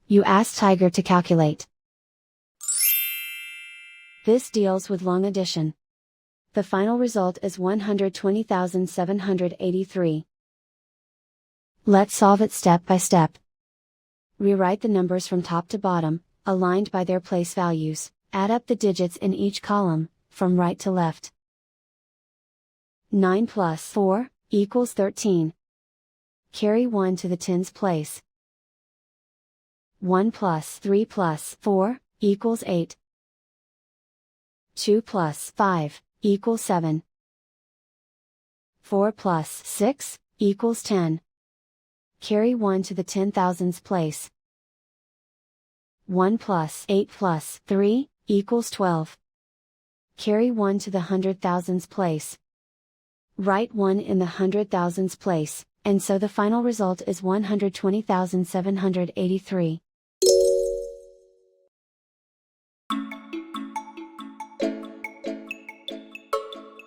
You ask Tiger to calculate. This deals with long addition. The final result is 120,783. Let's solve it step by step. Rewrite the numbers from top to bottom, aligned by their place values, add up the digits in each column, from right to left. 9 plus 4, equals 13. Carry 1 to the tens place. 1 plus 3 plus 4, equals 8. 2 plus 5, equals 7. 4 plus 6, equals 10. Carry 1 to the 10,000s place. 1 plus 8 plus 3, equals 12. Carry 1 to the 100,000s place. Write 1 in the 100,000s place, and so the final result is 120,783.